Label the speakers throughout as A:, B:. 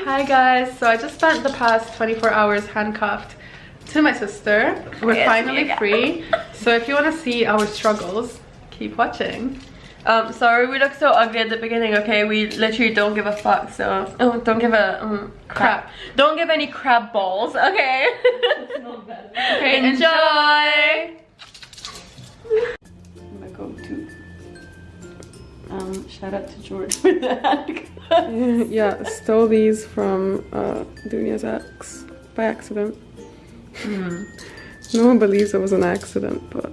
A: Hi guys, so I just spent the past 24 hours handcuffed to my sister. We're finally free. So if you want to see our struggles, keep watching.
B: Sorry we look so ugly at the beginning, okay? We literally don't give a fuck, so... Oh, don't give a... crap. Don't give any crab balls, okay? Okay, enjoy! I'm gonna go to... shout out to George for the handcuffs.
A: Yeah, stole these from Dunia's ex by accident. No one believes it was an accident, but...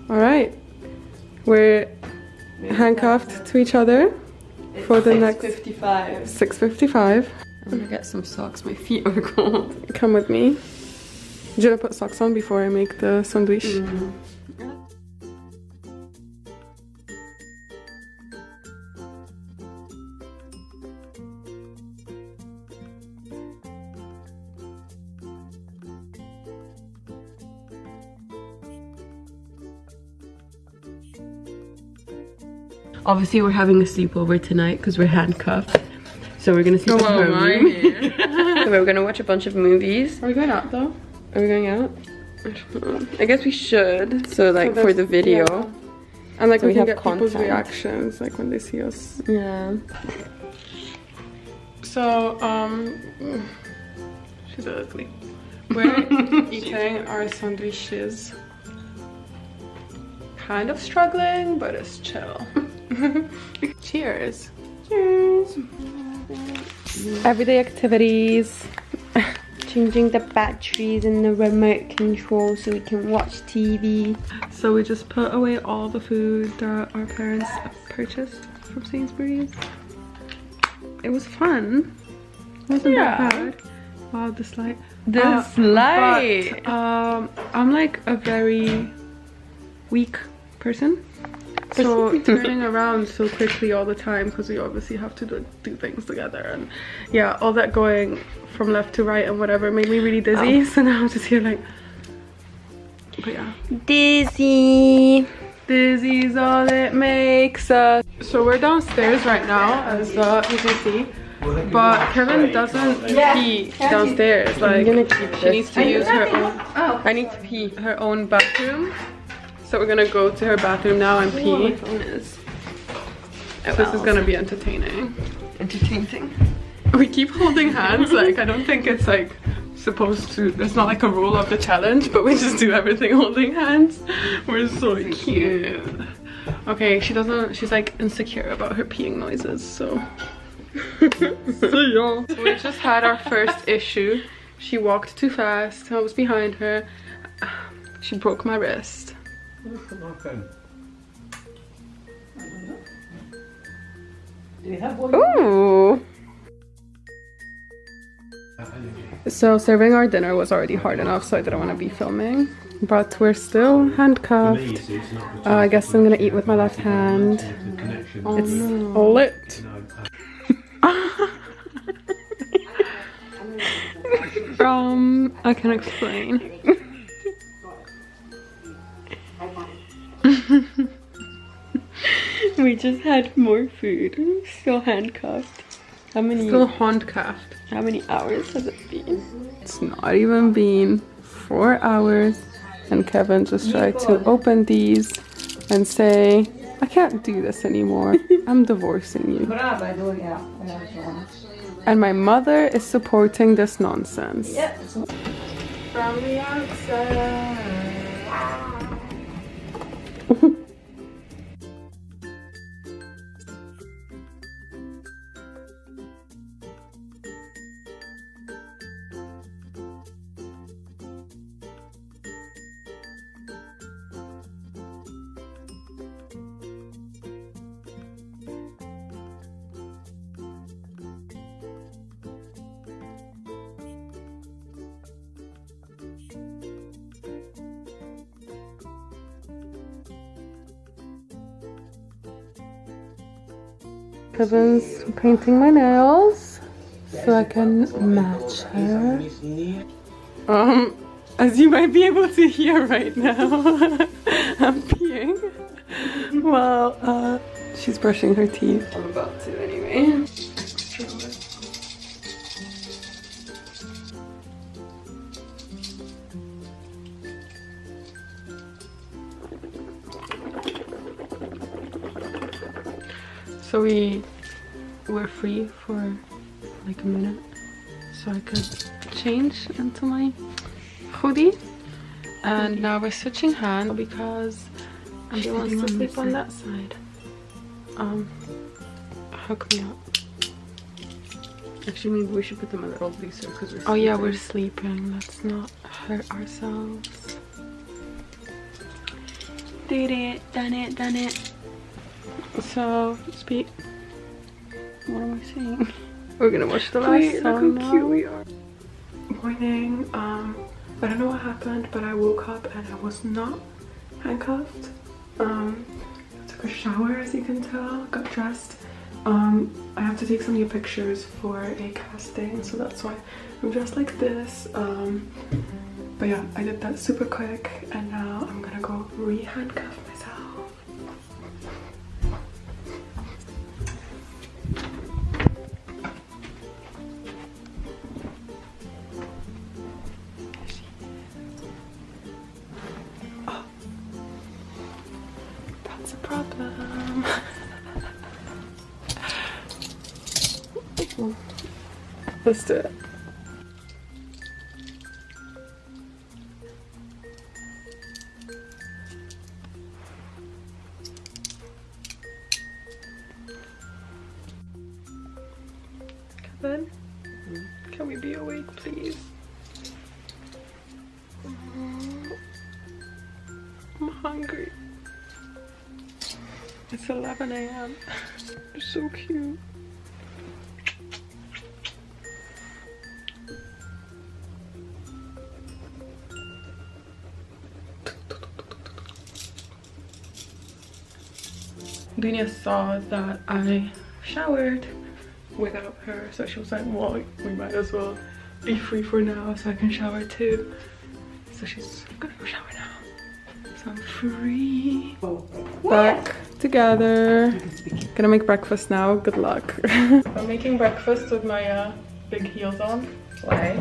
A: Alright, we're handcuffed to each other for the next
B: 6:55.
A: 6:55.
B: I'm gonna get some socks, my feet are cold.
A: Come with me. Did I put socks on before I make the sandwich?
B: Obviously we're having a sleepover tonight because we're handcuffed. So we're gonna sleep in her room. We're gonna watch a bunch of movies.
A: Are we going out though?
B: Are we going out? I guess we should. So like for the video.
A: Yeah. And like
B: so
A: we can
B: have
A: get people's
B: content.
A: reactions like when they see us.
B: Yeah.
A: So she's ugly. We're eating our sandwiches. Kind of struggling, but it's chill. Cheers. Cheers. Everyday activities.
B: Changing the batteries in the remote control so we can watch TV.
A: So we just put away all the food that our parents purchased from Sainsbury's. It was fun. It wasn't that bad. Wow, this light.
B: This light.
A: But, I'm like a very weak person. So turning around so quickly all the time because we obviously have to do things together, and yeah, all that going from left to right and whatever made me really dizzy. So now I'm just here like, but yeah,
B: Dizzy.
A: dizzy's all it makes us. So we're downstairs right now, as you can see, but Kevin doesn't pee downstairs. Like she needs to use her own. I need to pee her own bathroom. So we're gonna go to her bathroom now and pee. This is gonna be entertaining.
B: Entertaining.
A: We keep holding hands. Like I don't think it's like supposed to. It's not like a rule of the challenge, but we just do everything holding hands. We're so cute. Okay, she doesn't. She's like insecure about her peeing noises. So. See ya. We just had our first issue. She walked too fast. I was behind her. She broke my wrist. Ooh. So serving our dinner was already hard enough, so I didn't want to be filming. But we're still handcuffed. I guess I'm gonna eat with my left hand. It's lit. I can explain.
B: We just had more food. Still handcuffed. How many?
A: Still handcuffed.
B: How many hours has it been?
A: It's not even been 4 hours, and Kevin just tried to open these and say, I can't do this anymore. I'm divorcing you. And my mother is supporting this nonsense. From the outside. Kevin's painting my nails so I can match her. As you might be able to hear right now, I'm peeing. Well, She's brushing her teeth.
B: I'm about to anyway.
A: So we were free for like a minute so I could change into my hoodie, and now we're switching hands because she wants to sleep on that side. Hook me up.
B: Actually, maybe we should put them a little looser because we're sleeping.
A: Oh yeah, we're sleeping. Let's not hurt ourselves.
B: Did it, done it, done it.
A: So, speak. What am I saying?
B: We're gonna watch the last song.
A: Look how cute we are. Morning. I don't know what happened, but I woke up and I was not handcuffed. I took a shower, as you can tell, got dressed. I have to take some new pictures for a casting, so that's why I'm dressed like this. But yeah, I did that super quick, and now I'm gonna go re-handcuff myself. Oh, that's a problem. Let's do it. Kevin, can we be awake, please? I'm hungry. It's 11 AM. You're so cute. Dunia saw that I showered without her, so she was like, well, we might as well be free for now so I can shower too. So she's gonna go shower now. So I'm free. Back together. Gonna make breakfast now. Good luck. I'm making breakfast with my big heels on.
B: Why?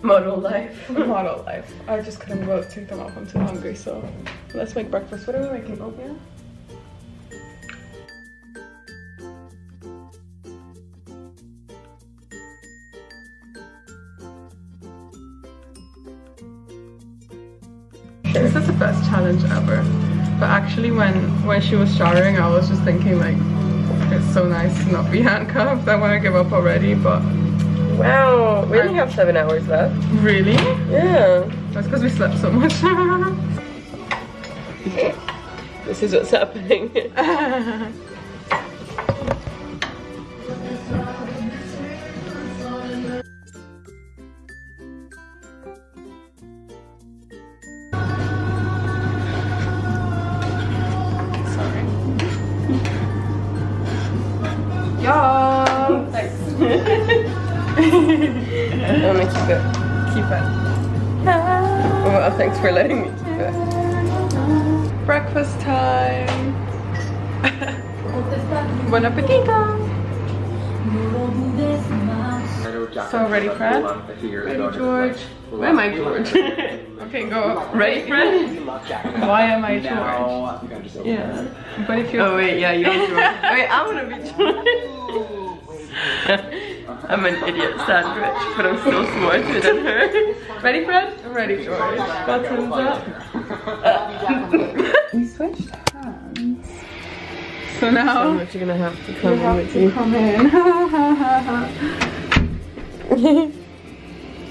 B: Model life.
A: Model life. I just couldn't go take them off. I'm too hungry, so let's make breakfast. What are we making? Oatmeal? This is the best challenge ever. But actually when she was showering, I was just thinking like, it's so nice to not be handcuffed. I want to give up already, but...
B: Wow, we only have 7 hours left.
A: Really?
B: Yeah.
A: That's because we slept so much.
B: This is what's happening.
A: Yeah.
B: Thanks. I'm gonna keep it.
A: Keep it.
B: Well, thanks for letting me keep it.
A: Breakfast time. Bon appetito. So ready, Fred? Ready, George? Where am I, George? Okay, go. Ready, Fred? Why am I George? Yeah. But if you're...
B: Oh wait, yeah, you're George. Wait, I wanna be George. I'm an idiot sandwich, but I'm still smarter than her. Ready, Fred?
A: Ready, George. Buttons up. We switched hands. So now...
B: So much you're gonna have to come in with you.
A: Come in.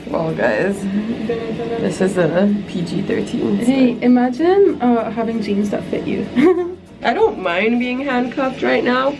B: Well, guys, this is a PG-13. So.
A: Hey, imagine having jeans that fit you.
B: I don't mind being handcuffed right now,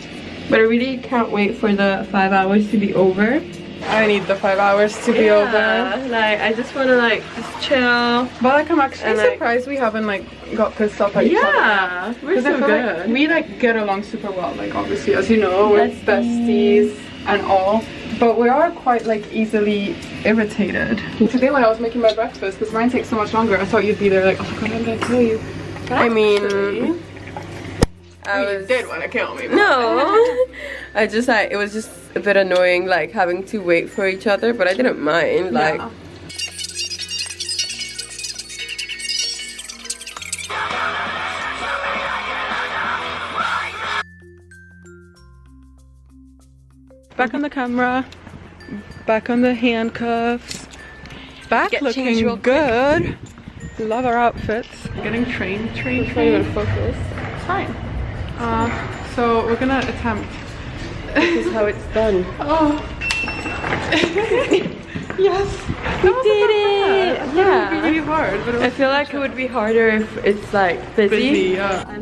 B: but I really can't wait for the 5 hours to be over.
A: I need the 5 hours to be over.
B: Like, I just want to like just chill.
A: But like, I'm actually
B: And, like,
A: surprised we haven't like got pissed off at each other.
B: Yeah, we're so good.
A: Like, we like get along super well. Like obviously, as you know, we're besties and all. But we are quite like easily irritated. Today when I was making my breakfast, because mine takes so much longer, I thought you'd be there like, oh my god, I'm gonna kill you. But
B: I mean,
A: You did want to kill me.
B: No. I just like, it was just a bit annoying like having to wait for each other, but I didn't mind. Like,
A: yeah. Back on the camera, back on the handcuffs, back looking good. Love our outfits. Getting trained.
B: focus.
A: It's fine. So we're gonna attempt.
B: This is how it's done.
A: Oh. Yes.
B: We did it.
A: It
B: Yeah.
A: would be really hard, but it was
B: I feel like it would be harder if it's like busy.
A: yeah.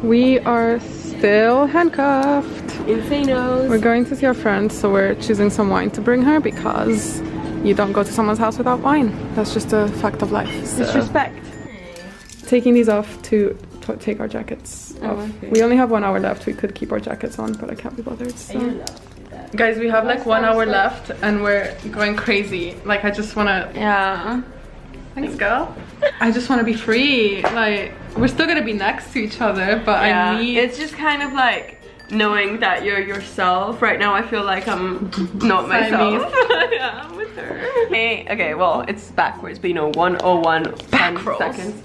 A: We are still handcuffed.
B: Insanos.
A: We're going to see our friends, so we're choosing some wine to bring her because you don't go to someone's house without wine. That's just a fact of life. So.
B: Disrespect.
A: Taking these off to take our jackets off.
B: Okay.
A: We only have 1 hour left. We could keep our jackets on, but I can't be bothered. So. Guys, we have like 1 hour left and we're going crazy. Like, I just wanna...
B: Yeah.
A: Thanks, girl. I just wanna be free. Like, we're still gonna be next to each other, but
B: Yeah.
A: I need...
B: It's just kind of like knowing that you're yourself. Right now I feel like I'm not myself. Yeah, I'm with her. Hey, okay, well, it's backwards, but you know, 101
A: Back
B: 10
A: rolls.
B: seconds.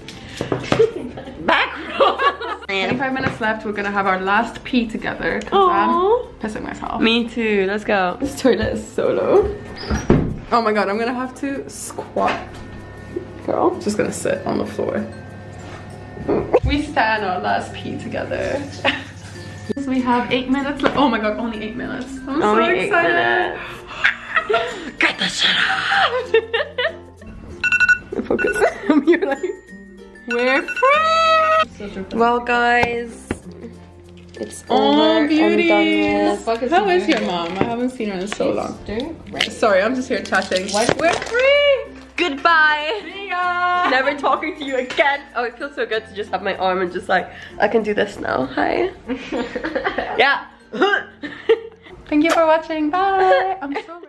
B: Back rolls.
A: 25 minutes left. We're gonna have our last pee together because
B: Aww.
A: I'm pissing myself.
B: Me too, let's go. This toilet is so low.
A: Oh my god, I'm gonna have to squat. Girl, just gonna sit on the floor. We stand our last pee together. We have 8 minutes left. Oh my god, only 8 minutes. I'm so
B: Only 8
A: excited.
B: minutes.
A: Get the shit out.
B: Focus. You're like,
A: we're free.
B: well guys, it's
A: Oh,
B: over.
A: beauty.
B: I'm done with.
A: How is your mom? I haven't seen her in so long.
B: Doing great.
A: Sorry, I'm just here chatting. We're free.
B: Goodbye.
A: See ya.
B: Never talking to you again. Oh, it feels so good to just have my arm and just like, I can do this now. Hi. Yeah.
A: Thank you for watching. Bye. I'm so